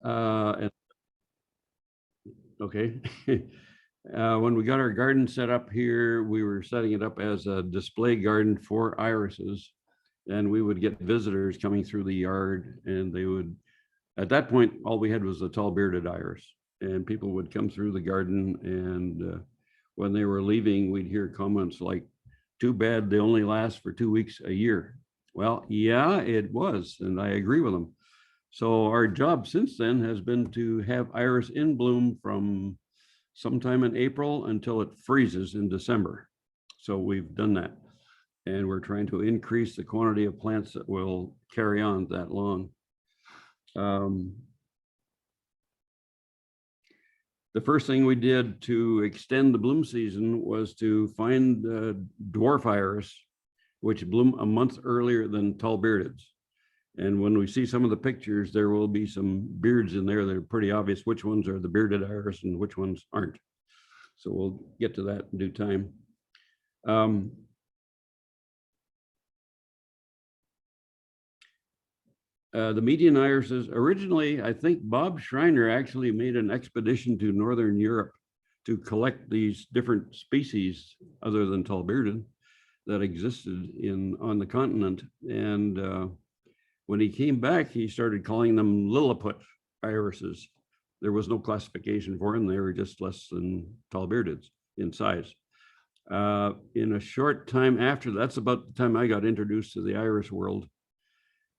Okay. When we got our garden set up here, we were setting it up as a display garden for irises, and we would get visitors coming through the yard, and they would, at that point, all we had was the tall bearded iris, and people would come through the garden, and when they were leaving, we'd hear comments like, "Too bad they only last for 2 weeks a year." Well, yeah, it was, and I agree with them. So our job since then has been to have iris in bloom from sometime in April until it freezes in December. So we've done that. And we're trying to increase the quantity of plants that will carry on that long. The first thing we did to extend the bloom season was to find dwarf iris, which bloom a month earlier than tall beardeds. And when we see some of the pictures, there will be some beards in there that are pretty obvious which ones are the bearded iris and which ones aren't. So we'll get to that in due time. The median irises, originally, I think Bob Schreiner actually made an expedition to Northern Europe to collect these different species other than tall bearded that existed on the continent. And when he came back, he started calling them Lilliput irises. There was no classification for them. They were just less than tall beardeds in size. In a short time after, that's about the time I got introduced to the iris world.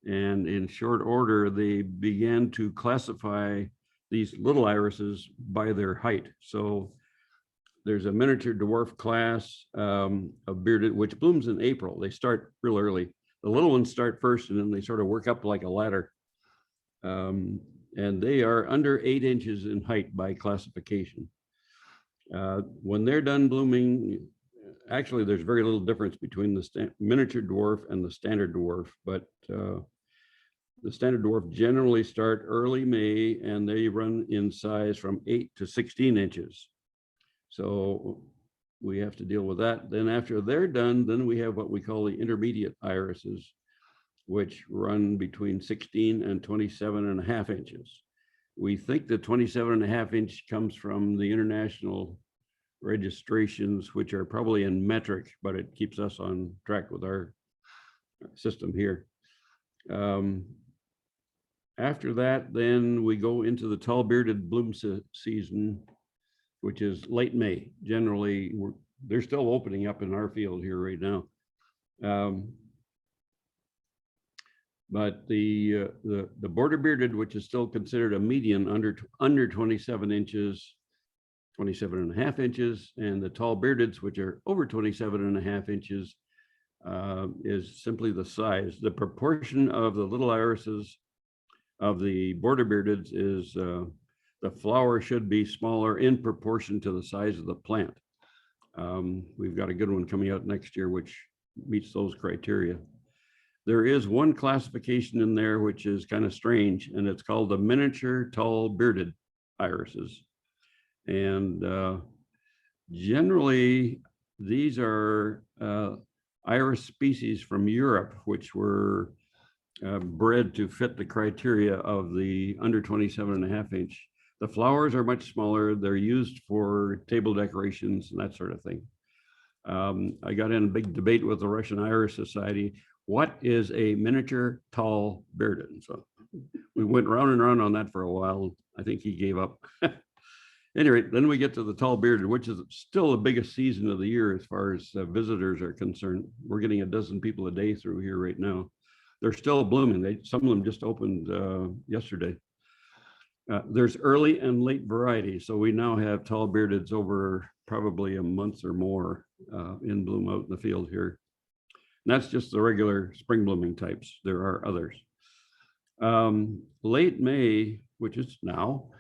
And in short order, they began to classify these little irises by their height. So there's a miniature dwarf class of bearded, which blooms in April. They start real early. The little ones start first, and then they sort of work up like a ladder. And they are under 8 inches in height by classification. When they're done blooming, actually, there's very little difference between the miniature dwarf and the standard dwarf, but the standard dwarf generally start early May, and they run in size from 8 to 16 inches. So we have to deal with that. Then after they're done, then we have what we call the intermediate irises, which run between 16 and 27.5 inches. We think the 27.5 inch comes from the international registrations, which are probably in metric, but it keeps us on track with our system here. After that, then we go into the tall bearded bloom season, which is late May. Generally, they're still opening up in our field here right now. But the border bearded, which is still considered a median under 27 inches, 27.5 inches, and the tall beardeds, which are over 27.5 inches, is simply the size. The proportion of the little irises of the border beardeds is the flower should be smaller in proportion to the size of the plant. We've got a good one coming out next year, which meets those criteria. There is one classification in there which is kind of strange, and it's called the miniature tall bearded irises. And generally, these are iris species from Europe, which were bred to fit the criteria of the under 27.5 inch. The flowers are much smaller. They're used for table decorations and that sort of thing. I got in a big debate with the Russian Iris Society. What is a miniature tall bearded? So we went round and round on that for a while. I think he gave up. Anyway, then we get to the tall bearded, which is still the biggest season of the year as far as visitors are concerned. We're getting a dozen people a day through here right now. They're still blooming. Some of them just opened yesterday. There's early and late varieties. So we now have tall beardeds over probably a month or more in bloom out in the field here. And that's just the regular spring blooming types. There are others. Late May, which is now,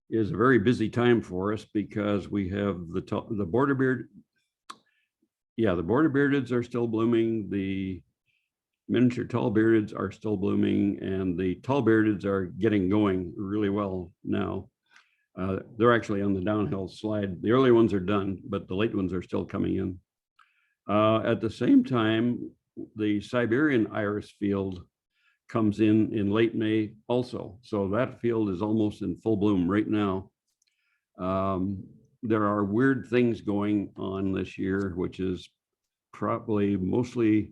is a very busy time for us because we have the border beard. Yeah, the border beardeds are still blooming. The miniature tall beardeds are still blooming, and the tall beardeds are getting going really well now. They're actually on the downhill slide. The early ones are done, but the late ones are still coming in. At the same time, the Siberian iris field comes in late May also. So that field is almost in full bloom right now. There are weird things going on this year, which is probably mostly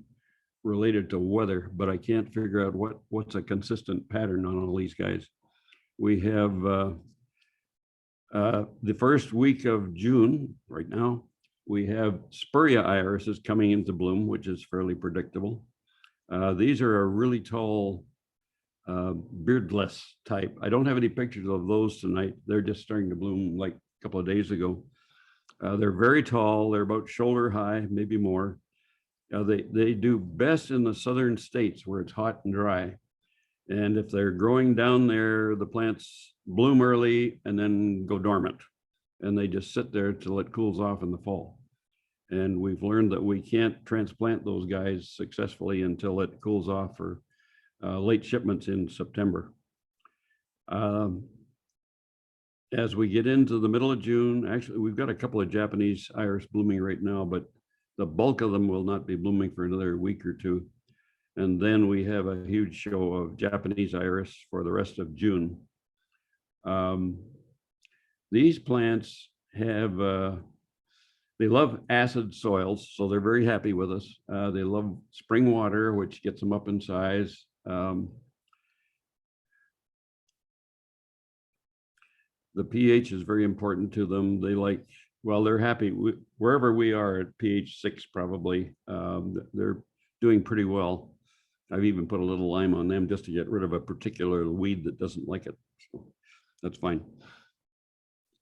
related to weather, but I can't figure out what's a consistent pattern on all these guys. We have the first week of June right now, we have Spurria irises coming into bloom, which is fairly predictable. These are a really tall beardless type. I don't have any pictures of those tonight. They're just starting to bloom like a couple of days ago. They're very tall. They're about shoulder high, maybe more. They do best in the southern states where it's hot and dry. And if they're growing down there, the plants bloom early and then go dormant. And they just sit there till it cools off in the fall. And we've learned that we can't transplant those guys successfully until it cools off for late shipments in September. As we get into the middle of June, actually, we've got a couple of Japanese iris blooming right now, but the bulk of them will not be blooming for another week or two. And then we have a huge show of Japanese iris for the rest of June. These plants have, they love acid soils, so they're very happy with us. They love spring water, which gets them up in size. The pH is very important to them. They like, well, they're happy wherever we are at pH 6 probably. They're doing pretty well. I've even put a little lime on them just to get rid of a particular weed that doesn't like it. So that's fine.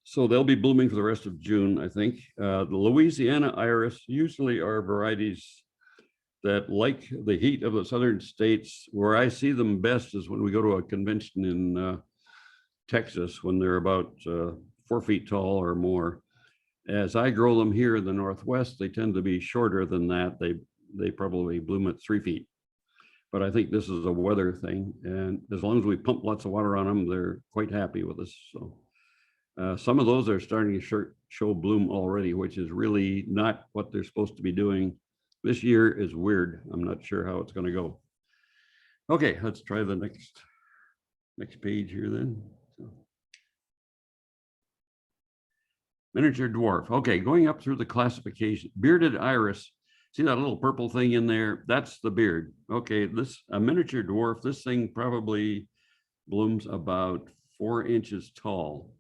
So they'll be blooming for the rest of June, I think. The Louisiana iris usually are varieties that like the heat of the southern states. Where I see them best is when we go to a convention in Texas, when they're about 4 feet tall or more. As I grow them here in the Northwest, they tend to be shorter than that. They probably bloom at 3 feet. But I think this is a weather thing. And as long as we pump lots of water on them, they're quite happy with us. So some of those are starting to show bloom already, which is really not what they're supposed to be doing. This year is weird. I'm not sure how it's going to go. Okay, let's try the next page here then. Miniature dwarf. Okay, going up through the classification. Bearded iris. See that little purple thing in there? That's the beard. Okay, a miniature dwarf, this thing probably blooms about 4 inches tall.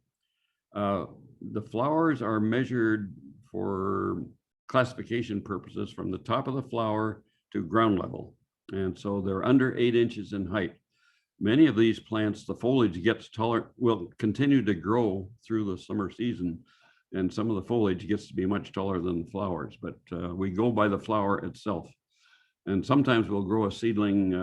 The flowers are measured for classification purposes from the top of the flower to ground level. And so they're under 8 inches in height. Many of these plants, the foliage gets taller, will continue to grow through the summer season. And some of the foliage gets to be much taller than the flowers, but we go by the flower itself. And sometimes we'll grow a seedling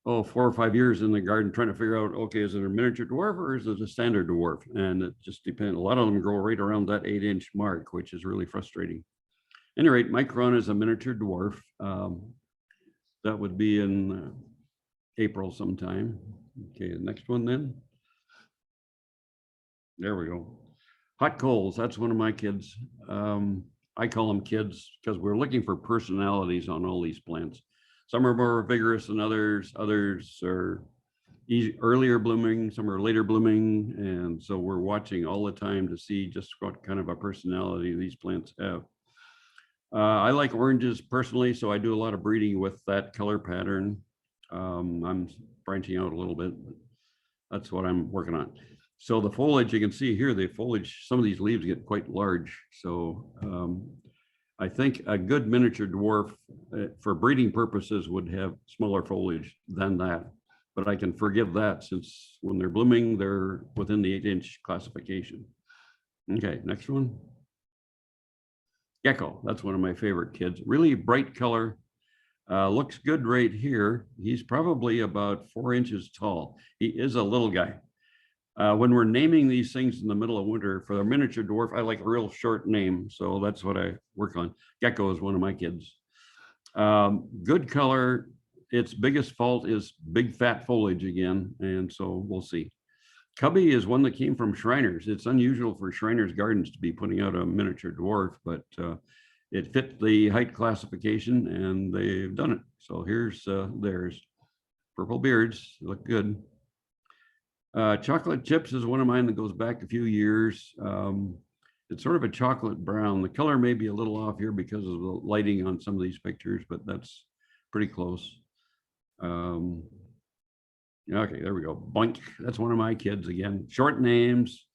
4 or 5 years in the garden trying to figure out, okay, is it a miniature dwarf or is it a standard dwarf? And it just depends. A lot of them grow right around that 8-inch mark, which is really frustrating. At any rate, Micron is a miniature dwarf. That would be in April sometime. Okay, the next one then. There we go. Hot coals, that's one of my kids. I call them kids because we're looking for personalities on all these plants. Some are more vigorous than others. Others are earlier blooming, some are later blooming. And so we're watching all the time to see just what kind of a personality these plants have. I like oranges personally, so I do a lot of breeding with that color pattern. I'm branching out a little bit, but that's what I'm working on. So the foliage, you can see here, the foliage, some of these leaves get quite large. So I think a good miniature dwarf for breeding purposes would have smaller foliage than that. But I can forgive that since when they're blooming, they're within the 8-inch classification. Okay, next one. Gecko, that's one of my favorite kids. Really bright color. Looks good right here. He's probably about 4 inches tall. He is a little guy. When we're naming these things in the middle of winter, for a miniature dwarf, I like a real short name. So that's what I work on. Gecko is one of my kids. Good color. Its biggest fault is big fat foliage again. And so we'll see. Cubby is one that came from Shriners. It's unusual for Shriners Gardens to be putting out a miniature dwarf, but it fit the height classification and they've done it. So here's theirs. purple beards, look good. Chocolate chips is one of mine that goes back a few years. It's sort of a chocolate brown. The color may be a little off here because of the lighting on some of these pictures, but that's pretty close. Okay, there we go. Boink. That's one of my kids again. Short names.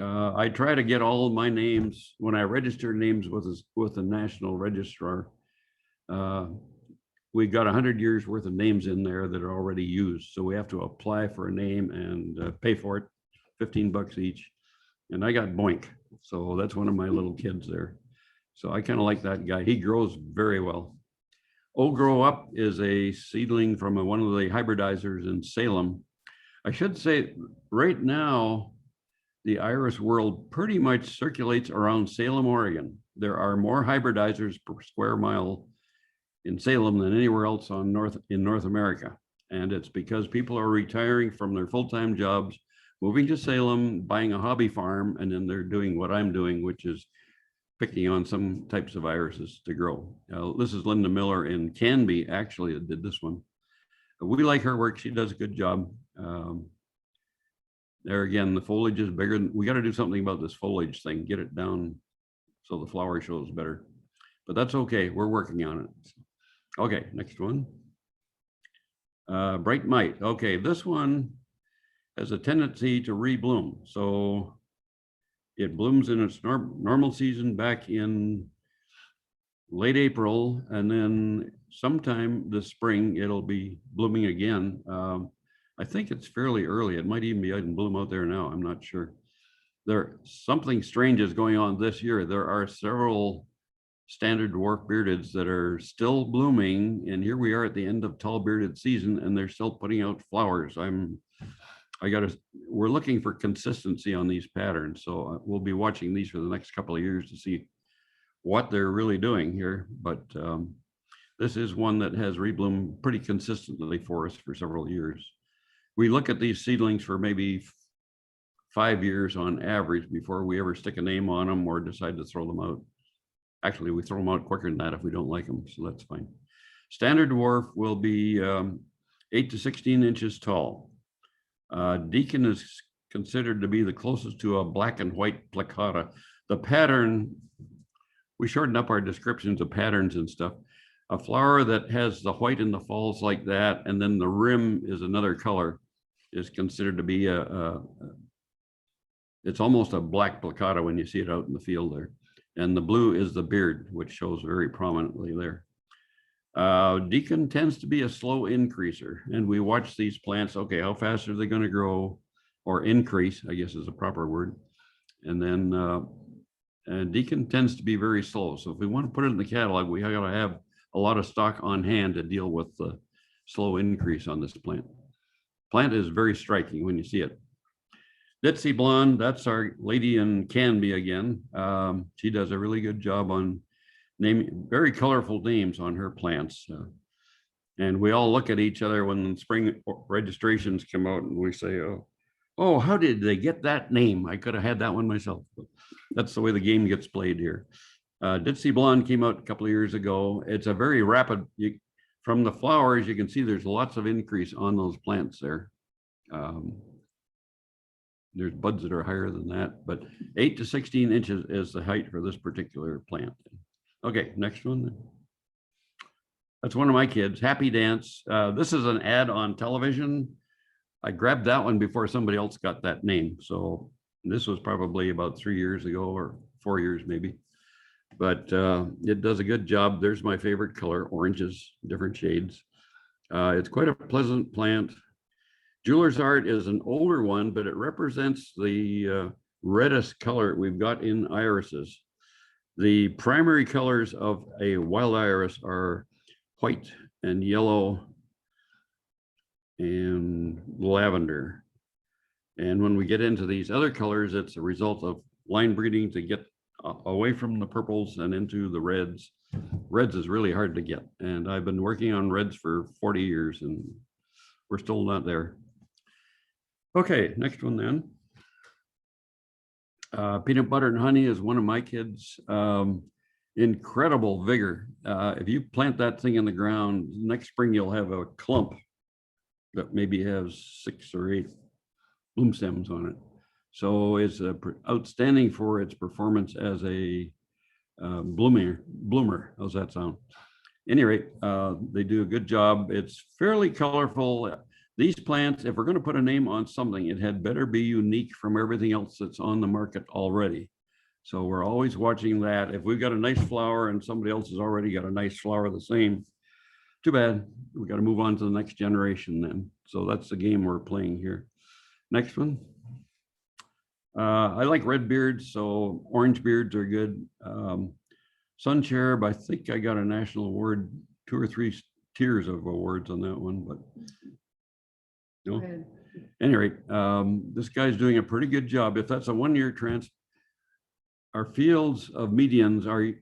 I try to get all of my names when I register names with the National Registrar. We've got 100 years worth of names in there that are already used. So we have to apply for a name and pay for it, 15 bucks each. And I got Boink. So that's one of my little kids there. So I kind of like that guy. He grows very well. Oh Grow Up is a seedling from one of the hybridizers in Salem. I should say right now, the iris world pretty much circulates around Salem, Oregon. There are more hybridizers per square mile in Salem than anywhere else in North America. And it's because people are retiring from their full-time jobs, moving to Salem, buying a hobby farm, and then they're doing what I'm doing, which is picking on some types of irises to grow. This is Linda Miller in Canby, actually, that did this one. We like her work. She does a good job. There again, the foliage is bigger. We got to do something about this foliage thing, get it down so the flower shows better. But that's okay. We're working on it. Okay, next one. Bright Mite. Okay, this one has a tendency to rebloom. So it blooms in its normal season back in late April, and then sometime this spring it'll be blooming again. I think it's fairly early. It might even be out in bloom out there now. I'm not sure. Something strange is going on this year. There are several standard dwarf beardeds that are still blooming, and here we are at the end of tall bearded season, and they're still putting out flowers. We're looking for consistency on these patterns, so we'll be watching these for the next couple of years to see what they're really doing here. But this is one that has rebloomed pretty consistently for us for several years. We look at these seedlings for maybe 5 years on average before we ever stick a name on them or decide to throw them out. Actually, we throw them out quicker than that if we don't like them, so that's fine. Standard dwarf will be 8 to 16 inches tall. Deacon is considered to be the closest to a black and white placata. The pattern, we shorten up our descriptions of patterns and stuff. A flower that has the white in the falls like that, and then the rim is another color, is considered to be it's almost a black placata when you see it out in the field there. And the blue is the beard, which shows very prominently there. Deacon tends to be a slow increaser, and we watch these plants. Okay, how fast are they going to grow or increase, I guess is a proper word. And then Deacon tends to be very slow. So if we want to put it in the catalog, we got to have a lot of stock on hand to deal with the slow increase on this plant. Plant is very striking when you see it. Ditzy Blonde, that's our lady in Canby again. She does a really good job on naming very colorful names on her plants. And we all look at each other when spring registrations come out and we say, oh, how did they get that name? I could have had that one myself. But that's the way the game gets played here. Ditzy Blonde came out a couple of years ago. It's a very rapid, from the flowers, you can see there's lots of increase on those plants there. There's buds that are higher than that, but 8 to 16 inches is the height for this particular plant. Okay, next one. That's one of my kids, Happy Dance. This is an ad on television. I grabbed that one before somebody else got that name. So this was probably about 3 years ago or 4 years maybe. But it does a good job. There's my favorite color, oranges, different shades. It's quite a pleasant plant. Jeweler's Art is an older one, but it represents the reddest color we've got in irises. The primary colors of a wild iris are white and yellow and lavender. And when we get into these other colors, it's a result of line breeding to get away from the purples and into the reds. Reds is really hard to get. And I've been working on reds for 40 years and we're still not there. Okay, next one then. Peanut Butter and Honey is one of my kids. Incredible vigor. If you plant that thing in the ground, next spring you'll have a clump that maybe has 6 or 8 bloom stems on it. So it's outstanding for its performance as a bloomer. How's that sound? Any rate, they do a good job. It's fairly colorful. These plants, if we're going to put a name on something, it had better be unique from everything else that's on the market already. So we're always watching that. If we've got a nice flower and somebody else has already got a nice flower the same, too bad. We got to move on to the next generation then. So that's the game we're playing here. Next one. I like red beards, so orange beards are good. Sun cherub, I think I got a national award, 2 or 3 tiers of awards on that one, but no. Anyway, this guy's doing a pretty good job. If that's a 1-year our fields of medians are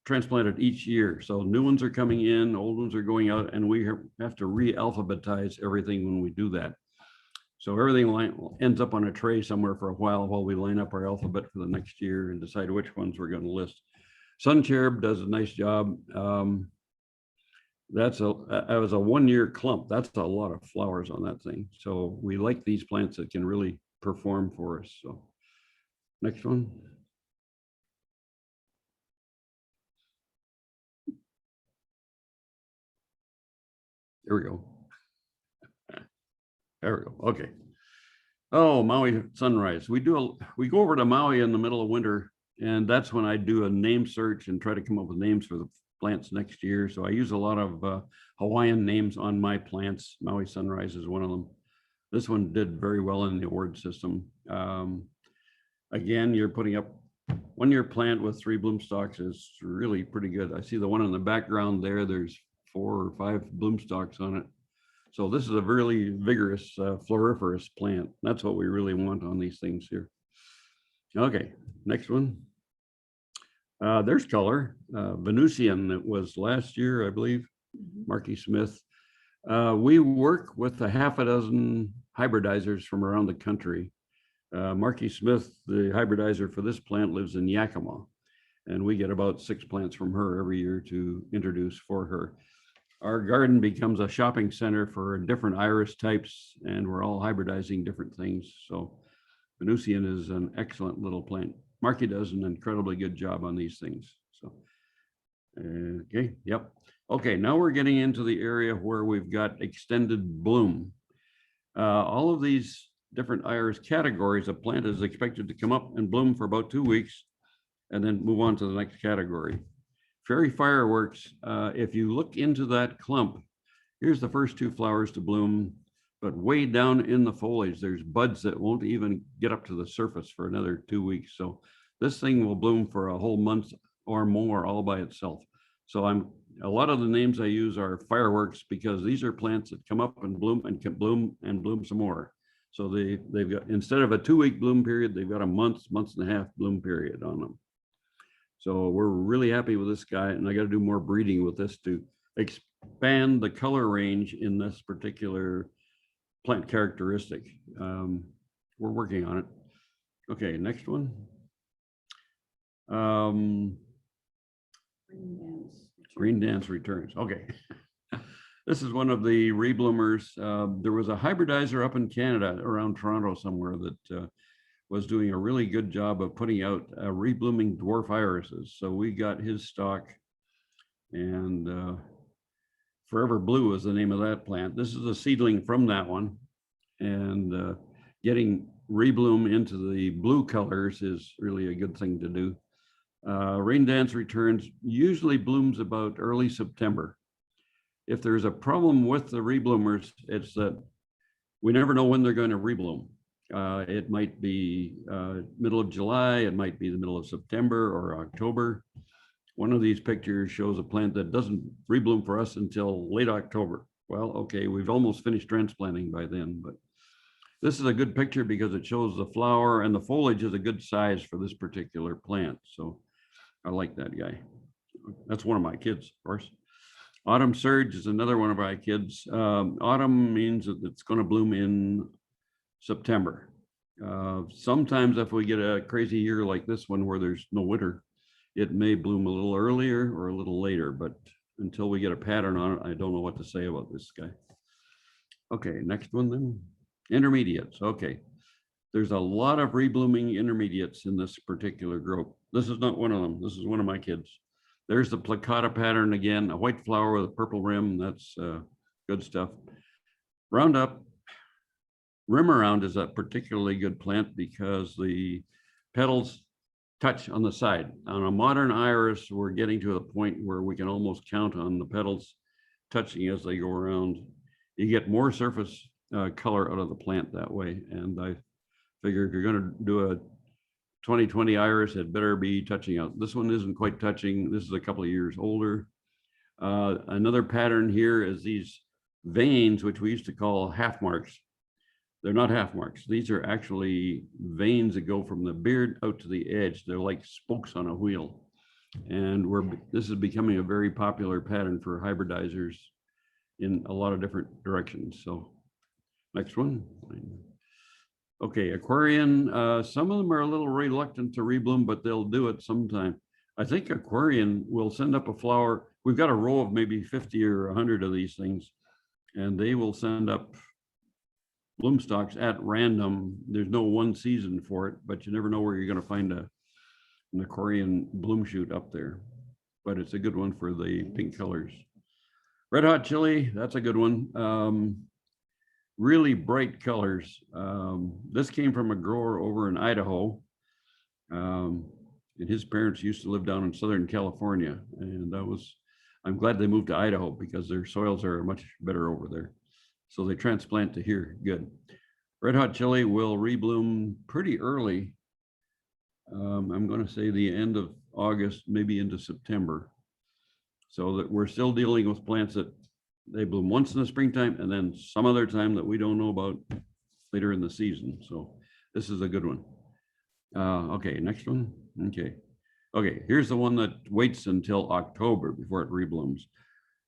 transplanted each year. So new ones are coming in, old ones are going out, and we have to re-alphabetize everything when we do that. So everything ends up on a tray somewhere for a while we line up our alphabet for the next year and decide which ones we're going to list. Sun cherub does a nice job. That was a 1-year clump. That's a lot of flowers on that thing. So we like these plants that can really perform for us. So next one. There we go. There we go. Okay. Oh, Maui sunrise. We go over to Maui in the middle of winter, and that's when I do a name search and try to come up with names for the plants next year. So I use a lot of Hawaiian names on my plants. Maui sunrise is one of them. This one did very well in the award system. Again, you're putting up 1-year plant with 3 bloom stalks is really pretty good. I see the one in the background there. There's 4 or 5 bloom stalks on it. So this is a really vigorous floriferous plant. That's what we really want on these things here. Okay, next one. There's color. Venusian, it was last year, I believe, Marky Smith. We work with a half a dozen hybridizers from around the country. Marky Smith, the hybridizer for this plant, lives in Yakima, and we get about 6 plants from her every year to introduce for her. Our garden becomes a shopping center for different iris types, and we're all hybridizing different things. So Venusian is an excellent little plant. Marky does an incredibly good job on these things. So, okay, yep. Okay, now we're getting into the area where we've got extended bloom. All of these different iris categories, a plant is expected to come up and bloom for about 2 weeks and then move on to the next category. Fairy fireworks, if you look into that clump, here's the first 2 flowers to bloom, but way down in the foliage, there's buds that won't even get up to the surface for another 2 weeks. So this thing will bloom for a whole month or more all by itself. So a lot of the names I use are fireworks because these are plants that come up and bloom and can bloom and bloom some more. So they've got, instead of a 2-week bloom period, they've got a month and a half bloom period on them. So we're really happy with this guy, and I got to do more breeding with this to expand the color range in this particular plant characteristic. We're working on it. Okay, next one. Green Dance returns. Okay. This is one of the rebloomers. There was a hybridizer up in Canada around Toronto somewhere that was doing a really good job of putting out reblooming dwarf irises. So we got his stock, and Forever Blue is the name of that plant. This is a seedling from that one, and getting rebloom into the blue colors is really a good thing to do. Rain Dance Returns usually blooms about early September. If there's a problem with the rebloomers, it's that we never know when they're going to rebloom. It might be middle of July, it might be the middle of September or October. One of these pictures shows a plant that doesn't rebloom for us until late October. Well, okay, we've almost finished transplanting by then, but this is a good picture because it shows the flower, and the foliage is a good size for this particular plant. So I like that guy. That's one of my kids, of course. Autumn Surge is another one of my kids. Autumn means that it's going to bloom in September. Sometimes if we get a crazy year like this one where there's no winter, it may bloom a little earlier or a little later, but until we get a pattern on it, I don't know what to say about this guy. Okay, next one then. Intermediates. Okay. There's a lot of reblooming intermediates in this particular group. This is not one of them. This is one of my kids. There's the placata pattern again, a white flower with a purple rim. That's good stuff. Roundup, rim around is a particularly good plant because the petals touch on the side. On a modern iris, we're getting to the point where we can almost count on the petals touching as they go around. You get more surface color out of the plant that way. And I figure if you're going to do a 2020 iris, it better be touching out. This one isn't quite touching. This is a couple of years older. Another pattern here is these veins, which we used to call half marks. They're not half marks. These are actually veins that go from the beard out to the edge. They're like spokes on a wheel. And this is becoming a very popular pattern for hybridizers in a lot of different directions. So next one. Okay, Aquarian, some of them are a little reluctant to rebloom, but they'll do it sometime. I think Aquarian will send up a flower. We've got a row of maybe 50 or 100 of these things, and they will send up bloom stalks at random. There's no one season for it, but you never know where you're going to find an Aquarian bloom shoot up there. But it's a good one for the pink colors. Red hot chili, that's a good one. Really bright colors. This came from a grower over in Idaho. And his parents used to live down in Southern California. And I'm glad they moved to Idaho because their soils are much better over there. So they transplant to here, good. Red hot chili will rebloom pretty early. I'm gonna say the end of August, maybe into September. So that we're still dealing with plants that they bloom once in the springtime and then some other time that we don't know about later in the season. So this is a good one. Okay, next one. Okay, here's the one that waits until October before it reblooms.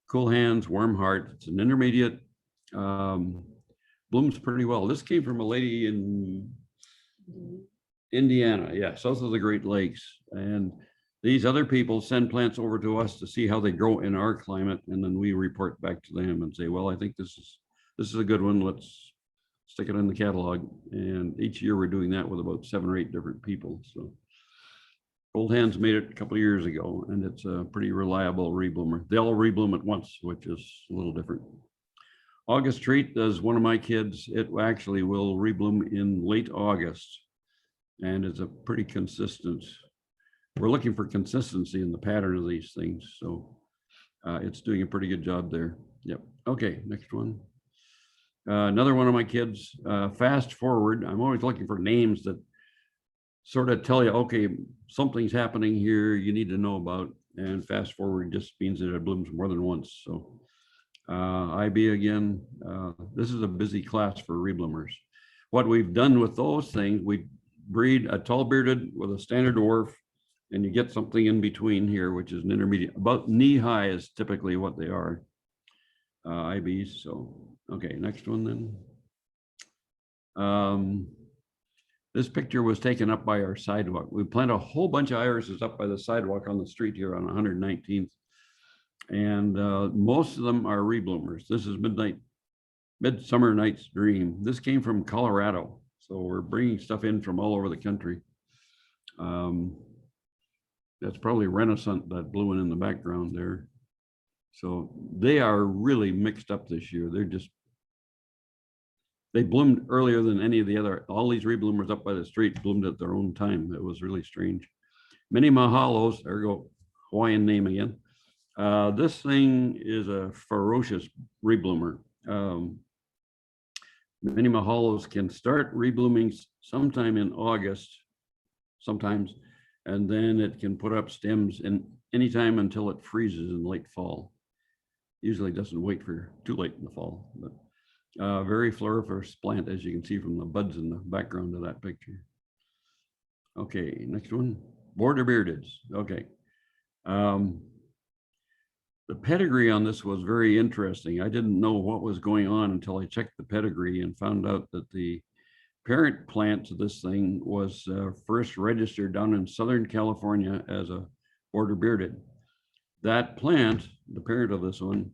Cool Hands, Warm Heart. It's an intermediate. Blooms pretty well. This came from a lady in Indiana, yeah, south of the Great Lakes. And these other people send plants over to us to see how they grow in our climate, and then we report back to them and say, well, I think this is a good one. Let's stick it in the catalog. And each year we're doing that with about 7 or 8 different people. So Cold Hands made it a couple of years ago, and it's a pretty reliable rebloomer. They all rebloom at once, which is a little different. August Treat is one of my kids. It actually will rebloom in late August, and it's a pretty consistent. We're looking for consistency in the pattern of these things. So it's doing a pretty good job there. Yep. Okay, next one. Another one of my kids, Fast Forward. I'm always looking for names that sort of tell you, okay, something's happening here you need to know about. And Fast Forward just means that it blooms more than once. So IB again, this is a busy class for rebloomers. What we've done with those things, we breed a tall bearded with a standard dwarf, and you get something in between here, which is an intermediate. About knee high is typically what they are, IBs. So, okay, next one then. This picture was taken up by our sidewalk. We planted a whole bunch of irises up by the sidewalk on the street here on 119th. And most of them are rebloomers. This is Midsummer Night's Dream. This came from Colorado. So we're bringing stuff in from all over the country. That's probably Renaissance, that blue one in the background there. So they are really mixed up this year. They bloomed earlier than any of the other. All these rebloomers up by the street bloomed at their own time. It was really strange. Mini Mahalos, there we go, Hawaiian name again. This thing is a ferocious rebloomer. Mini Mahalos can start reblooming sometime in August, sometimes, and then it can put up stems in any time until it freezes in late fall. Usually doesn't wait for too late in the fall, but very floriferous plant, as you can see from the buds in the background of that picture. Okay, next one, border beardeds. Okay. The pedigree on this was very interesting. I didn't know what was going on until I checked the pedigree and found out that the parent plant to this thing was first registered down in Southern California as a border bearded. That plant, the parent of this one,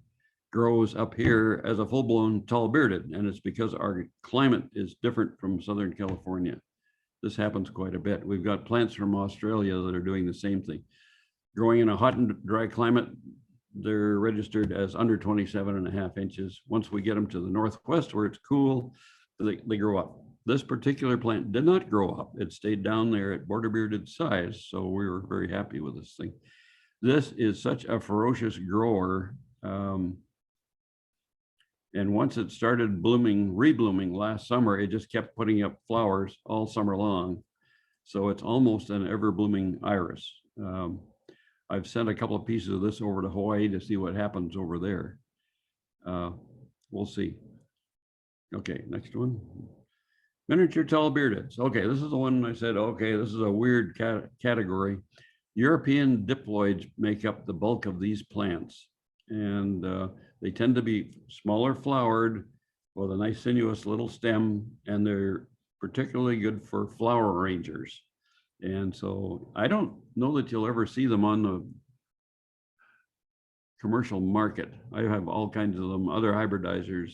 grows up here as a full-blown tall bearded, and it's because our climate is different from Southern California. This happens quite a bit. We've got plants from Australia that are doing the same thing. Growing in a hot and dry climate, they're registered as under 27.5 inches. Once we get them to the Northwest where it's cool, they grow up. This particular plant did not grow up. It stayed down there at border bearded size. So we were very happy with this thing. This is such a ferocious grower. And once it started blooming, reblooming last summer, it just kept putting up flowers all summer long. So it's almost an ever blooming iris. I've sent a couple of pieces of this over to Hawaii to see what happens over there. We'll see. Okay, next one. Miniature tall beardeds. Okay, this is the one I said, okay, this is a weird category. European diploids make up the bulk of these plants. And they tend to be smaller flowered with a nice sinuous little stem, and they're particularly good for flower arrangers. And so I don't know that you'll ever see them on the commercial market. I have all kinds of them, other hybridizers.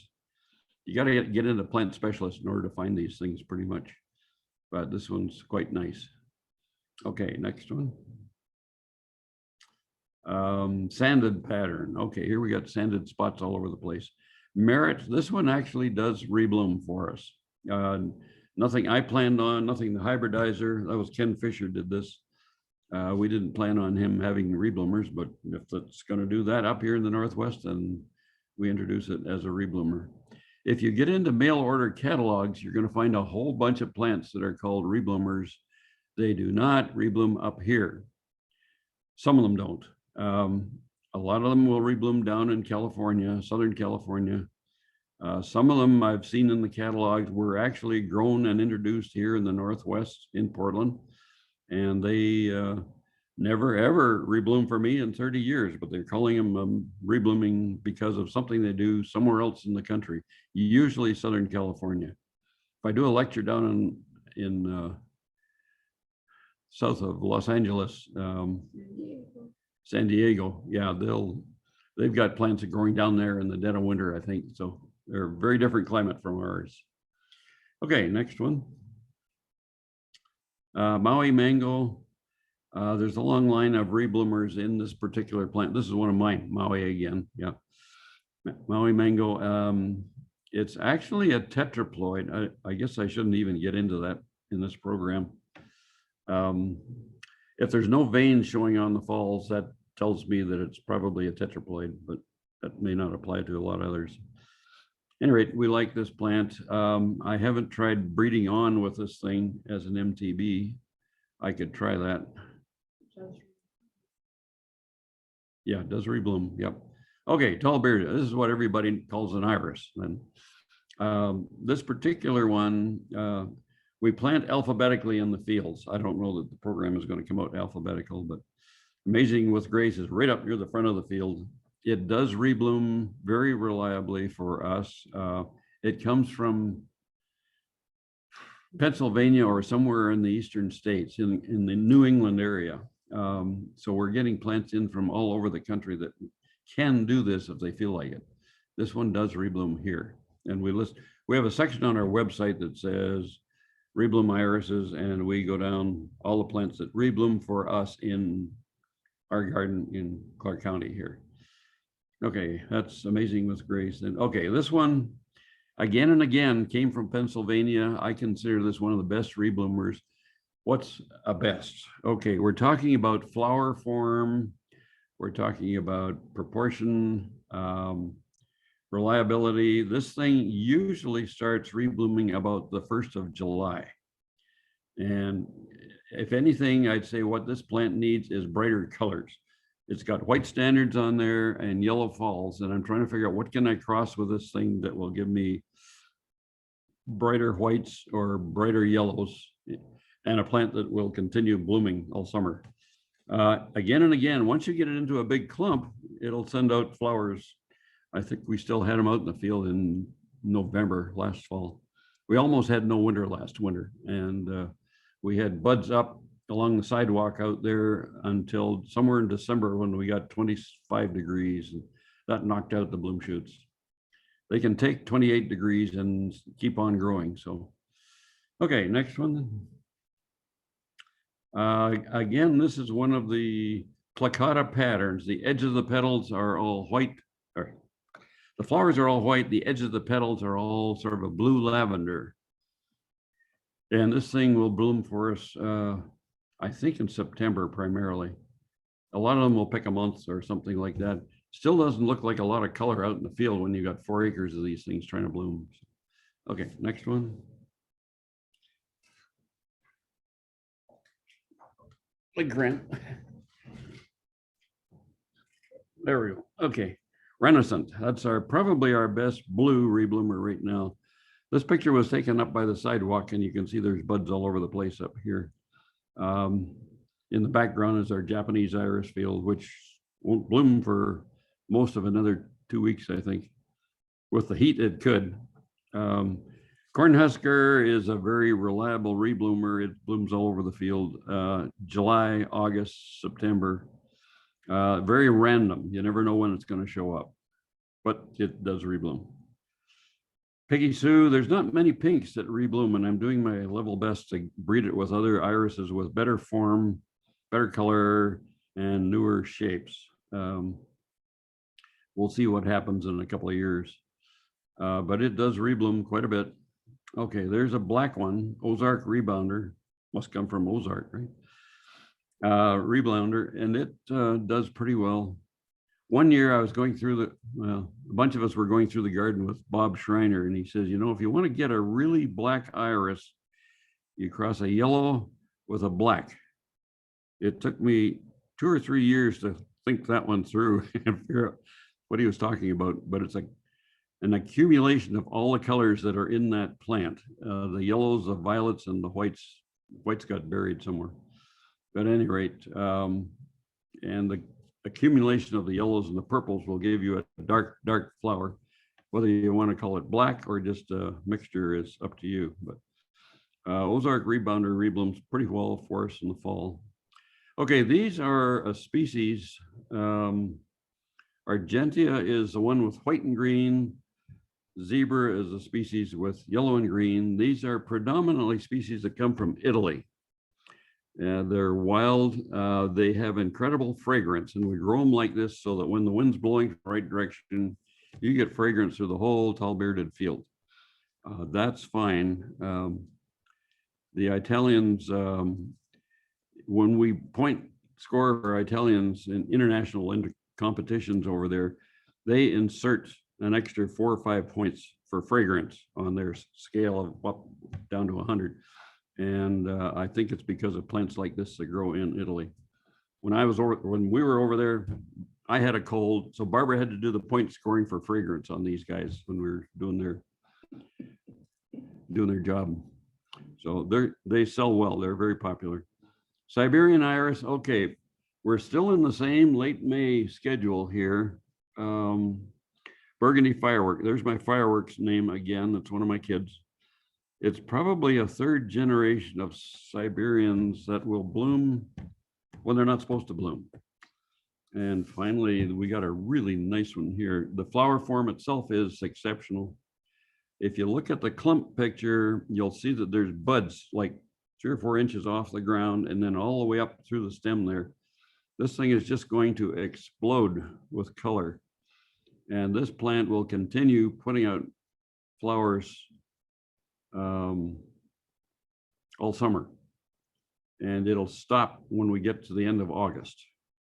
You got to get into plant specialists in order to find these things pretty much. But this one's quite nice. Okay, next one. Sanded pattern. Okay, here we got sanded spots all over the place. Merit, this one actually does rebloom for us. Nothing I planned on, nothing the hybridizer. That was Ken Fisher did this. We didn't plan on him having rebloomers, but if it's going to do that up here in the Northwest, then we introduce it as a rebloomer. If you get into mail order catalogs, you're going to find a whole bunch of plants that are called rebloomers. They do not rebloom up here. Some of them don't. A lot of them will rebloom down in California, Southern California. Some of them I've seen in the catalogs were actually grown and introduced here in the Northwest in Portland. And they never ever rebloom for me in 30 years, but they're calling them reblooming because of something they do somewhere else in the country, usually Southern California. If I do a lecture down in south of Los Angeles, San Diego, yeah, they've got plants that growing down there in the dead of winter, I think. So they're a very different climate from ours. Okay, next one. Maui mango. There's a long line of rebloomers in this particular plant. This is one of mine, Maui again. Yeah, Maui mango. It's actually a tetraploid. I guess I shouldn't even get into that in this program. If there's no veins showing on the falls, that tells me that it's probably a tetraploid, but that may not apply to a lot of others. At any rate, we like this plant. I haven't tried breeding on with this thing as an MTB. I could try that. Yeah, it does rebloom. Yep. Okay, tall bearded. This is what everybody calls an iris. Then this particular one, we plant alphabetically in the fields. I don't know that the program is going to come out alphabetical, but Amazing with Grace is right up near the front of the field. It does rebloom very reliably for us. It comes from Pennsylvania or somewhere in the eastern states in the New England area. So we're getting plants in from all over the country that can do this if they feel like it. This one does rebloom here. And we have a section on our website that says rebloom irises, and we go down all the plants that rebloom for us in our garden in Clark County here. Okay, that's Amazing with Grace. And okay, this one again and again came from Pennsylvania. I consider this one of the best rebloomers. What's a best? Okay, we're talking about flower form. We're talking about proportion, reliability. This thing usually starts reblooming about the 1st of July. And if anything, I'd say what this plant needs is brighter colors. It's got white standards on there and yellow falls. And I'm trying to figure out what can I cross with this thing that will give me brighter whites or brighter yellows and a plant that will continue blooming all summer. Again and again, once you get it into a big clump, it'll send out flowers. I think we still had them out in the field in November last fall. We almost had no winter last winter, and we had buds up along the sidewalk out there until somewhere in December when we got 25 degrees. And that knocked out the bloom shoots. They can take 28 degrees and keep on growing. So, okay, next one. Again, this is one of the placata patterns. The edges of the petals are all white. The flowers are all white. The edges of the petals are all sort of a blue lavender. And this thing will bloom for us, I think in September primarily. A lot of them will pick a month or something like that. Still doesn't look like a lot of color out in the field when you got 4 acres of these things trying to bloom. Okay, next one. Like Grant. There we go. Okay, Renaissance. That's probably our best blue rebloomer right now. This picture was taken up by the sidewalk, and you can see there's buds all over the place up here. In the background is our Japanese iris field, which won't bloom for most of another 2 weeks, I think. With the heat, it could. Cornhusker is a very reliable rebloomer. It blooms all over the field, July, August, September. Very random. You never know when it's going to show up, but it does rebloom. Piggy Sue, there's not many pinks that rebloom, and I'm doing my level best to breed it with other irises with better form, better color, and newer shapes. We'll see what happens in a couple of years, but it does rebloom quite a bit. Okay, there's a black one, Ozark Rebounder. Must come from Ozark, right? Rebounder, and it does pretty well. One year I was going through a bunch of us were going through the garden with Bob Schreiner, and he says, you know, if you want to get a really black iris, you cross a yellow with a black. It took me 2 or 3 years to think that one through and figure out what he was talking about, but it's like an accumulation of all the colors that are in that plant. The yellows, the violets, and the whites. Whites got buried somewhere. But at any rate, and the accumulation of the yellows and the purples will give you a dark flower. Whether you want to call it black or just a mixture is up to you. But Ozark Rebounder reblooms pretty well for us in the fall. Okay, these are a species. Argentea is the one with white and green. Zebra is a species with yellow and green. These are predominantly species that come from Italy. They're wild. They have incredible fragrance, and we grow them like this so that when the wind's blowing in the right direction, you get fragrance through the whole tall-bearded field. That's fine. The Italians, when we score for Italians in international competitions over there, they insert an extra 4 or 5 points for fragrance on their scale of up down to 100. And I think it's because of plants like this that grow in Italy. When we were over there, I had a cold, so Barbara had to do the point scoring for fragrance on these guys when we were doing their job. So they sell well. They're very popular. Siberian iris. Okay, we're still in the same late May schedule here. Burgundy firework. There's my fireworks name again. That's one of my kids. It's probably a 3rd generation of Siberians that will bloom when they're not supposed to bloom. And finally, we got a really nice one here. The flower form itself is exceptional. If you look at the clump picture, you'll see that there's buds like 3 or 4 inches off the ground and then all the way up through the stem there. This thing is just going to explode with color. And this plant will continue putting out flowers all summer, and it'll stop when we get to the end of August.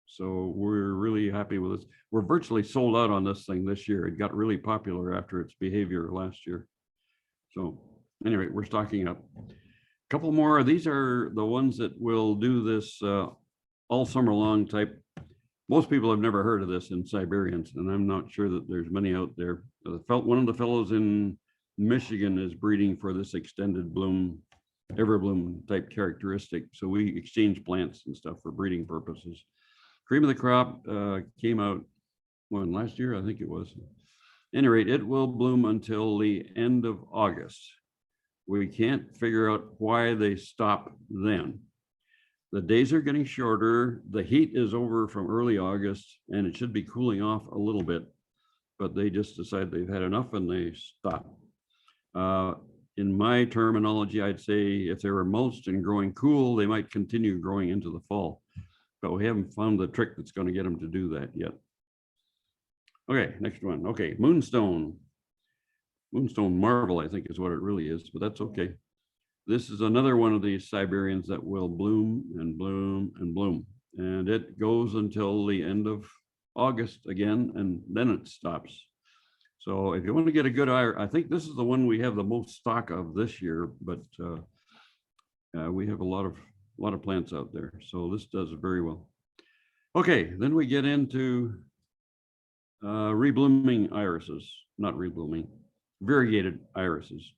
So we're really happy with this. We're virtually sold out on this thing this year. It got really popular after its behavior last year. So anyway, we're stocking up. A couple more. These are the ones that will do this all summer long type. Most people have never heard of this in Siberians, and I'm not sure that there's many out there. One of the fellows in Michigan is breeding for this extended bloom, everbloom type characteristic. So we exchange plants and stuff for breeding purposes. Cream of the crop came out last year, I think it was. At any rate, it will bloom until the end of August. We can't figure out why they stop then. The days are getting shorter. The heat is over from early August, and it should be cooling off a little bit. but they just decide they've had enough and they stop. In my terminology, I'd say if they were mulched and growing cool, they might continue growing into the fall, but we haven't found the trick that's going to get them to do that yet. Okay, next one. Okay, moonstone. Moonstone marble, I think is what it really is, but that's okay. This is another one of these Siberians that will bloom and bloom and bloom. And it goes until the end of August again, and then it stops. So if you want to get a good iris, I think this is the one we have the most stock of this year, but we have a lot of plants out there. So this does very well. Okay, then we get into reblooming irises, not reblooming, variegated irises.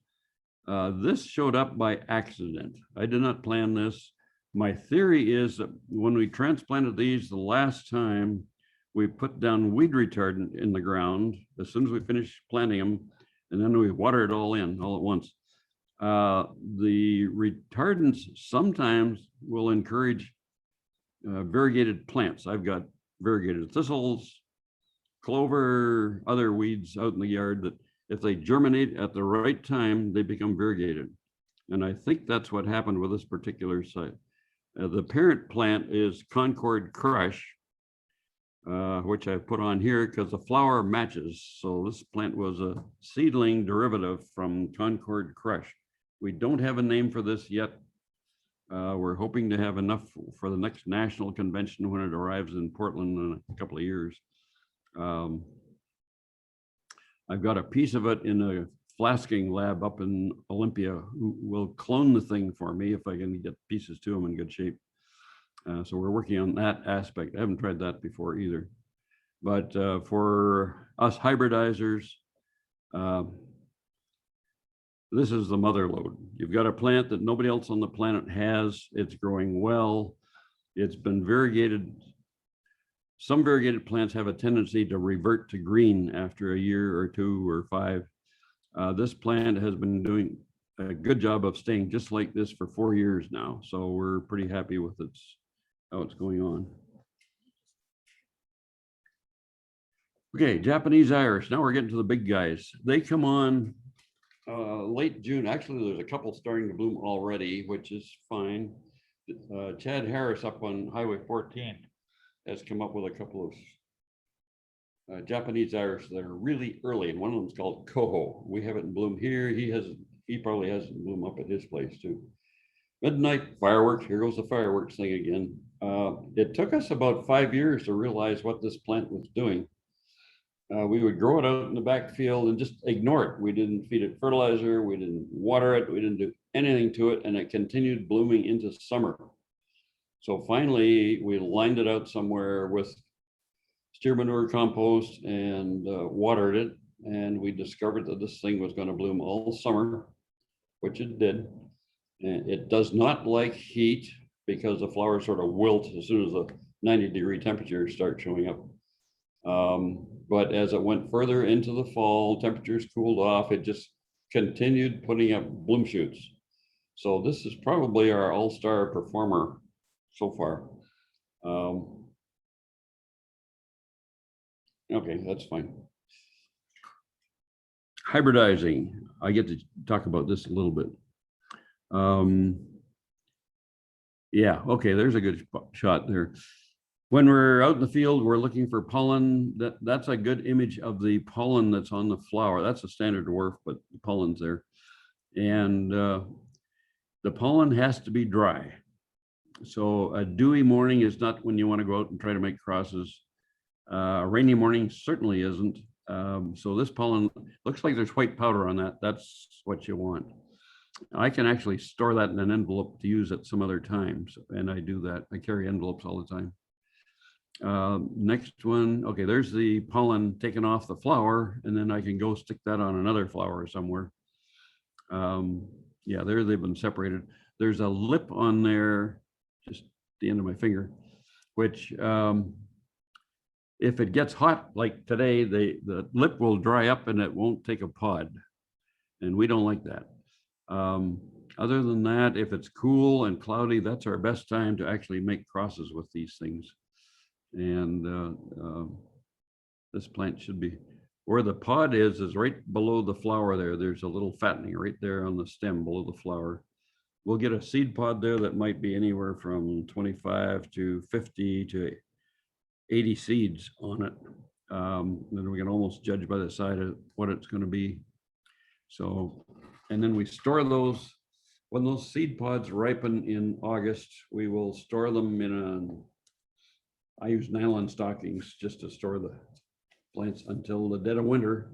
This showed up by accident. I did not plan this. My theory is that when we transplanted these the last time, we put down weed retardant in the ground as soon as we finished planting them, and then we water it all in all at once. The retardants sometimes will encourage variegated plants. I've got variegated thistles, clover, other weeds out in the yard that if they germinate at the right time, they become variegated. And I think that's what happened with this particular site. The parent plant is Concord Crush, which I put on here because the flower matches. So this plant was a seedling derivative from Concord Crush. We don't have a name for this yet. We're hoping to have enough for the next national convention when it arrives in Portland in a couple of years. I've got a piece of it in a flasking lab up in Olympia who will clone the thing for me if I can get pieces to them in good shape. So we're working on that aspect. I haven't tried that before either. But for us hybridizers, this is the mother lode. You've got a plant that nobody else on the planet has. It's growing well. It's been variegated. Some variegated plants have a tendency to revert to green after a year or 2 or 5. This plant has been doing a good job of staying just like this for 4 years now. So we're pretty happy with how it's going on. Okay, Japanese iris. Now we're getting to the big guys. They come on late June. Actually, there's a couple starting to bloom already, which is fine. Chad Harris up on Highway 14 has come up with a couple of Japanese iris that are really early, and one of them is called Coho. We have it in bloom here. He probably has it in bloom up at his place too. Midnight fireworks. Here goes the fireworks thing again. It took us about 5 years to realize what this plant was doing. We would grow it out in the backfield and just ignore it. We didn't feed it fertilizer. We didn't water it. We didn't do anything to it, and it continued blooming into summer. So finally, we lined it out somewhere with steer manure compost and watered it. And we discovered that this thing was going to bloom all summer, which it did. And it does not like heat because the flowers sort of wilt as soon as the 90-degree temperatures start showing up. But as it went further into the fall, temperatures cooled off, it just continued putting up bloom shoots. So this is probably our all-star performer so far. Okay, that's fine. Hybridizing. I get to talk about this a little bit. Yeah, okay, there's a good shot there. When we're out in the field, we're looking for pollen. That's a good image of the pollen that's on the flower. That's a standard dwarf, but the pollen's there. And the pollen has to be dry. So a dewy morning is not when you want to go out and try to make crosses. A rainy morning certainly isn't. So this pollen looks like there's white powder on that. That's what you want. I can actually store that in an envelope to use at some other times, and I do that. I carry envelopes all the time. Next one. Okay, there's the pollen taken off the flower, and then I can go stick that on another flower somewhere. Yeah, there they've been separated. There's a lip on there, just the end of my finger, which if it gets hot like today, the lip will dry up and it won't take a pod, and we don't like that. Other than that, if it's cool and cloudy, that's our best time to actually make crosses with these things. And this plant should be Where the pod is right below the flower there. There's a little fattening right there on the stem below the flower. We'll get a seed pod there that might be anywhere from 25 to 50 to 80 seeds on it. Then we can almost judge by the side of what it's going to be. So, and then we store those. When those seed pods ripen in August, we will store them in I use nylon stockings just to store the plants until the dead of winter.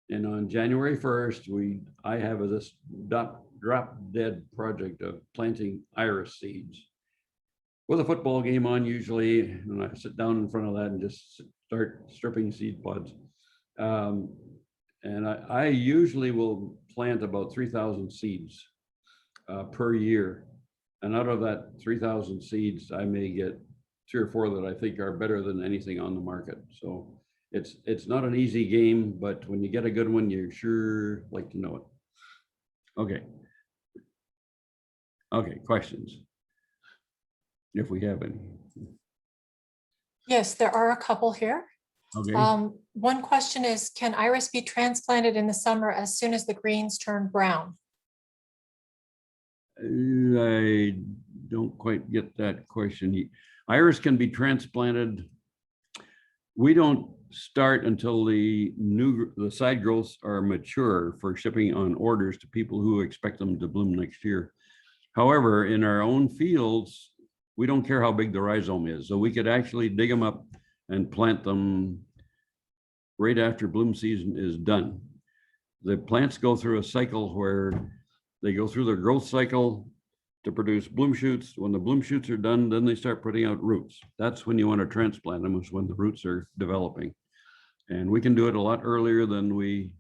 And on January 1st, I have this drop dead project of planting iris seeds with a football game on usually. And I sit down in front of that and just start stripping seed pods. And I usually will plant about 3,000 seeds per year. And out of that 3,000 seeds, I may get 3 or 4 that I think are better than anything on the market. So it's not an easy game, but when you get a good one, you sure like to know it. Okay. Okay, questions? If we have any. Yes, there are a couple here. Okay. One question is, can iris be transplanted in the summer as soon as the greens turn brown? I don't quite get that question. Iris can be transplanted. We don't start until the side growths are mature for shipping on orders to people who expect them to bloom next year. However, in our own fields, we don't care how big the rhizome is. So we could actually dig them up and plant them right after bloom season is done. The plants go through a cycle where they go through their growth cycle to produce bloom shoots. When the bloom shoots are done, then they start putting out roots. That's when you want to transplant them, is when the roots are developing. And we can do it a lot earlier than we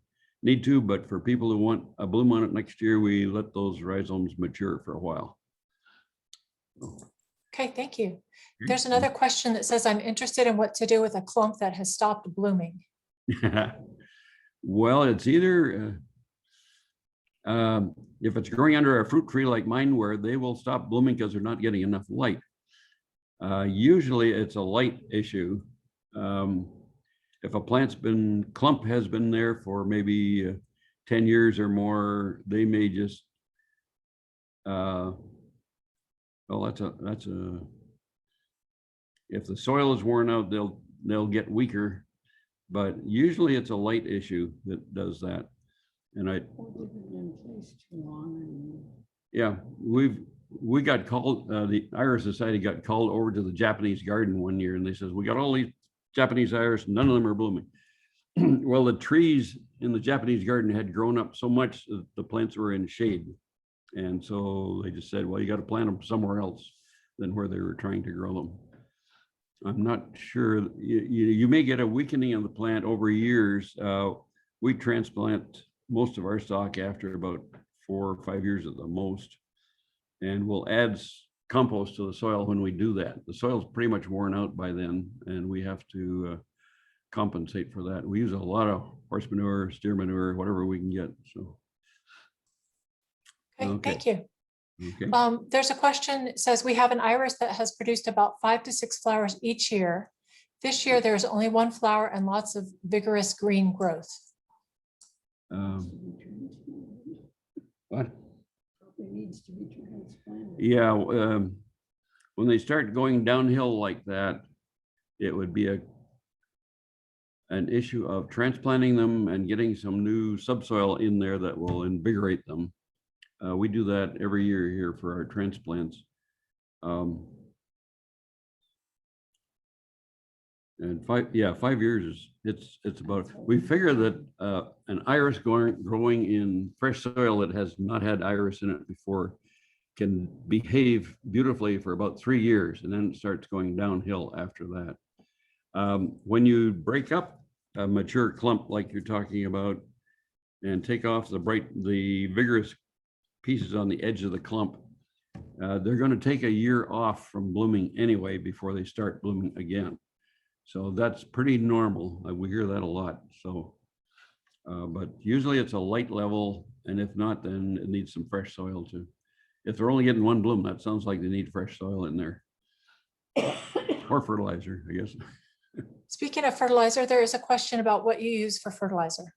need to, but for people who want a bloom on it next year, we let those rhizomes mature for a while. Okay, thank you. There's another question that says, I'm interested in what to do with a clump that has stopped blooming. Well, it's either, if it's growing under a fruit tree like mine, where they will stop blooming because they're not getting enough light. Usually it's a light issue. If a clump has been there for maybe 10 years or more, they may just, well, if the soil is worn out, they'll get weaker, but usually it's a light issue that does that. And yeah, we got called, the Iris Society got called over to the Japanese garden one year, and they says, we got all these Japanese iris, none of them are blooming. Well, the trees in the Japanese garden had grown up so much that the plants were in shade. And so they just said, well, you got to plant them somewhere else than where they were trying to grow them. I'm not sure. You may get a weakening of the plant over years. We transplant most of our stock after about 4 or 5 years at the most. And we'll add compost to the soil when we do that. The soil's pretty much worn out by then, and we have to compensate for that. We use a lot of horse manure, steer manure, whatever we can get. So. Okay, thank you. Okay. There's a question that says, we have an iris that has produced about 5 to 6 flowers each year. This year, there's only 1 flower and lots of vigorous green growth. What? Needs to be transplanted. Yeah, when they start going downhill like that, it would be an issue of transplanting them and getting some new subsoil in there that will invigorate them. We do that every year here for our transplants. And 5 years is, it's about, we figure that an iris growing in fresh soil that has not had iris in it before can behave beautifully for about 3 years, and then it starts going downhill after that. When you break up a mature clump like you're talking about and take off the vigorous pieces on the edge of the clump, they're going to take a year off from blooming anyway before they start blooming again. So that's pretty normal. We hear that a lot. So, but usually it's a light level, and if not, then it needs some fresh soil too. If they're only getting 1 bloom, that sounds like they need fresh soil in there, or fertilizer, I guess. Speaking of fertilizer, there is a question about what you use for fertilizer.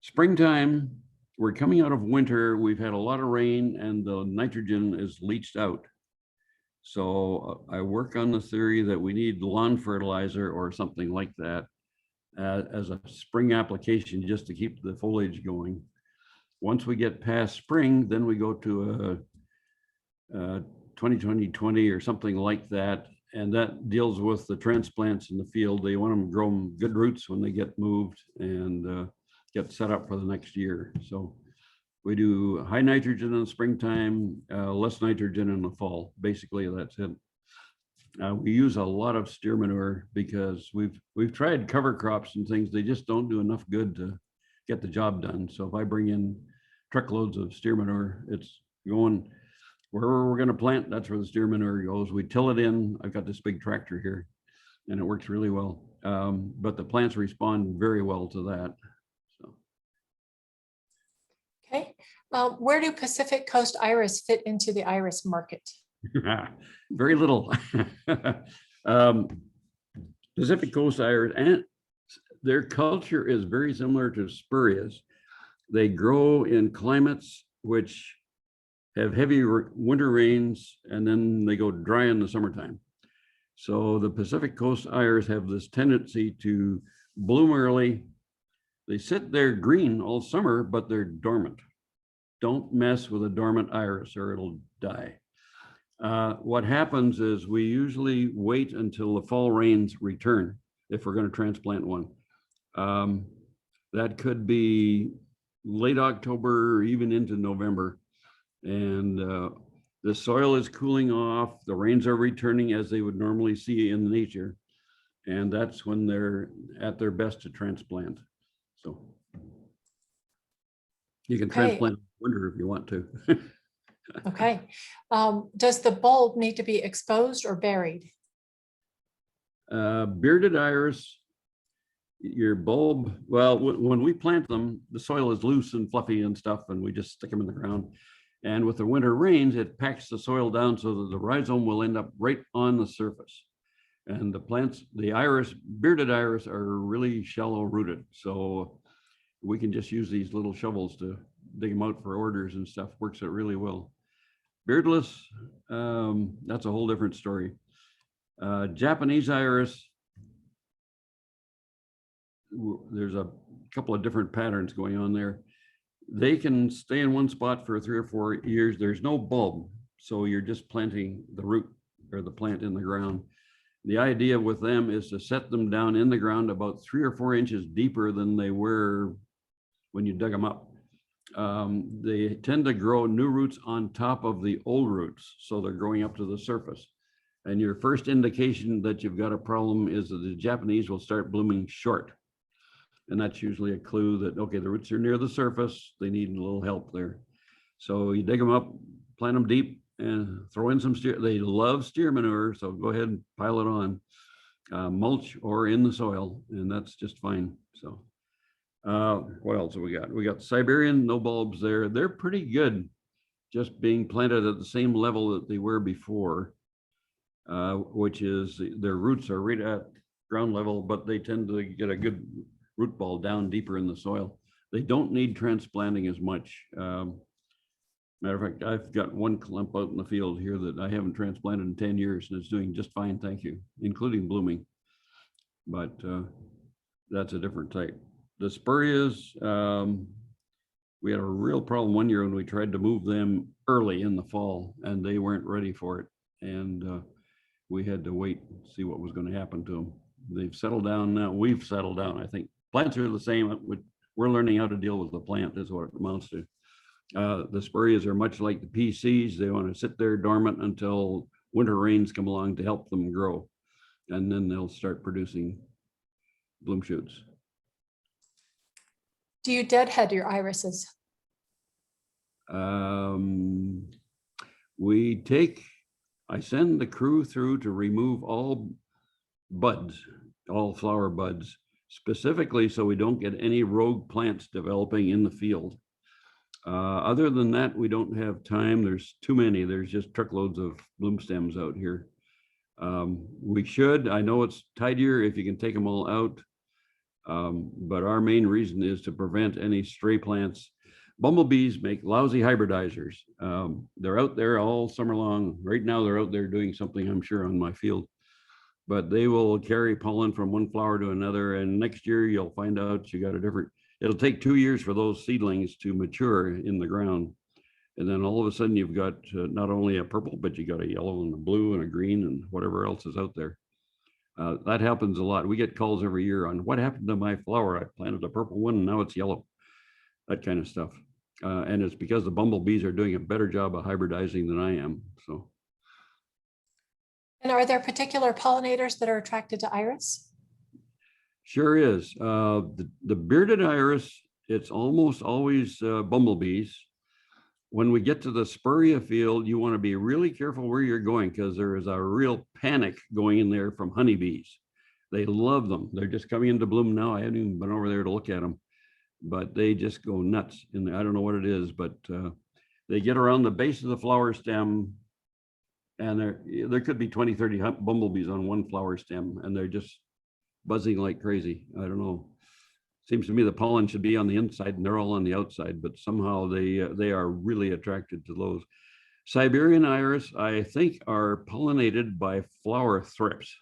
Springtime, we're coming out of winter. We've had a lot of rain and the nitrogen is leached out. So I work on the theory that we need lawn fertilizer or something like that as a spring application just to keep the foliage going. Once we get past spring, then we go to a 20-20-20 or something like that. And that deals with the transplants in the field. They want them to grow them good roots when they get moved and get set up for the next year. So we do high nitrogen in the springtime, less nitrogen in the fall. Basically, that's it. We use a lot of steer manure because we've tried cover crops and things. They just don't do enough good to get the job done. So if I bring in truckloads of steer manure, it's going wherever we're going to plant. That's where the steer manure goes. We till it in. I've got this big tractor here, and it works really well. But the plants respond very well to that. So. Okay. Where do Pacific Coast iris fit into the iris market? Very little. Pacific Coast iris, and their culture is very similar to spurias. They grow in climates which have heavy winter rains, and then they go dry in the summertime. So the Pacific Coast iris have this tendency to bloom early. They sit there green all summer, but they're dormant. Don't mess with a dormant iris or it'll die. What happens is we usually wait until the fall rains return if we're going to transplant one. That could be late October or even into November. And the soil is cooling off. The rains are returning as they would normally see in nature. And that's when they're at their best to transplant. So you can transplant in winter if you want to. Okay. Does the bulb need to be exposed or buried? Bearded iris, your bulb, well, when we plant them, the soil is loose and fluffy and stuff, and we just stick them in the ground. And with the winter rains, it packs the soil down so that the rhizome will end up right on the surface. And the plants, the iris, bearded iris, are really shallow rooted. So we can just use these little shovels to dig them out for orders and stuff. Works out really well. Beardless, that's a whole different story. Japanese iris, there's a couple of different patterns going on there. They can stay in one spot for 3 or 4 years. There's no bulb, so you're just planting the root or the plant in the ground. The idea with them is to set them down in the ground about 3 or 4 inches deeper than they were when you dug them up. They tend to grow new roots on top of the old roots, so they're growing up to the surface. And your first indication that you've got a problem is that the Japanese will start blooming short. And that's usually a clue that, okay, the roots are near the surface, they need a little help there. So you dig them up, plant them deep, and throw in some steer. They love steer manure, so go ahead and pile it on, mulch or in the soil, and that's just fine. So what else have we got? We got Siberian, no bulbs there. They're pretty good, just being planted at the same level that they were before, which is their roots are right at ground level, but they tend to get a good root ball down deeper in the soil. They don't need transplanting as much. Matter of fact, I've got one clump out in the field here that I haven't transplanted in 10 years and it's doing just fine, thank you, including blooming. But that's a different type. The spurias, we had a real problem one year when we tried to move them early in the fall and they weren't ready for it. And we had to wait and see what was going to happen to them. They've settled down now. We've settled down, I think. Plants are the same. We're learning how to deal with the plant is what it amounts to. The spurias are much like the PCs. They want to sit there dormant until winter rains come along to help them grow. And then they'll start producing bloom shoots. Do you deadhead your irises? I send the crew through to remove all buds, all flower buds, specifically so we don't get any rogue plants developing in the field. Other than that, we don't have time. There's too many. There's just truckloads of bloom stems out here. We should, I know it's tidier if you can take them all out. But our main reason is to prevent any stray plants. Bumblebees make lousy hybridizers. They're out there all summer long. Right now, they're out there doing something, I'm sure, on my field. But they will carry pollen from one flower to another. And next year, you'll find out you got a different, it'll take 2 years for those seedlings to mature in the ground. And then all of a sudden, you've got not only a purple, but you got a yellow and a blue and a green and whatever else is out there. That happens a lot. We get calls every year on what happened to my flower. I planted a purple one and now it's yellow, that kind of stuff. And it's because the bumblebees are doing a better job of hybridizing than I am. So. And are there particular pollinators that are attracted to iris? Sure is. The bearded iris, it's almost always bumblebees. When we get to the Spuria field, you want to be really careful where you're going because there is a real panic going in there from honeybees. They love them. They're just coming into bloom now. I haven't even been over there to look at them, but they just go nuts in there. I don't know what it is, but they get around the base of the flower stem and there could be 20, 30 bumblebees on one flower stem and they're just buzzing like crazy. I don't know. Seems to me the pollen should be on the inside and they're all on the outside, but somehow they are really attracted to those. Siberian iris, I think, are pollinated by flower thrips.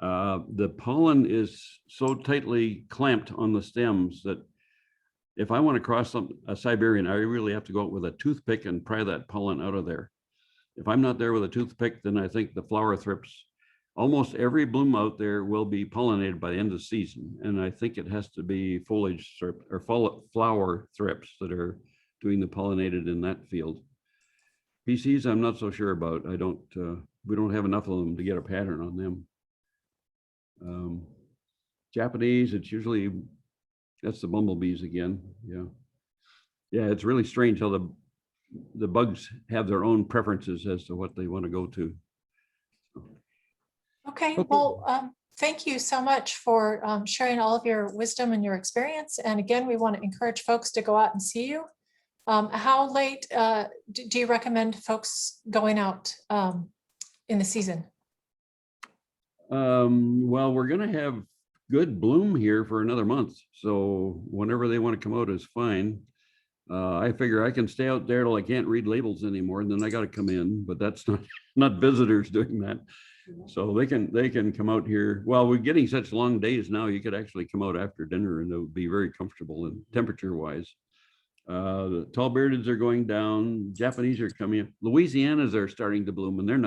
The pollen is so tightly clamped on the stems that if I want to cross a Siberian, I really have to go out with a toothpick and pry that pollen out of there. If I'm not there with a toothpick, then I think the flower thrips, almost every bloom out there will be pollinated by the end of the season. And I think it has to be foliage thrip or flower thrips that are doing the pollinated in that field. PCs, I'm not so sure about. We don't have enough of them to get a pattern on them. Japanese, it's usually, that's the bumblebees again. Yeah. Yeah, it's really strange how the bugs have their own preferences as to what they want to go to. Okay, well, thank you so much for sharing all of your wisdom and your experience. And again, we want to encourage folks to go out and see you. How late do you recommend folks going out in the season? Well, we're going to have good bloom here for another month. So whenever they want to come out is fine. I figure I can stay out there till I can't read labels anymore, and then I got to come in, but that's not visitors doing that. So they can come out here. Well, we're getting such long days now, you could actually come out after dinner and it would be very comfortable and temperature wise. The tall beardeds are going down. Japanese are coming in. Louisianas are starting to bloom and they're not.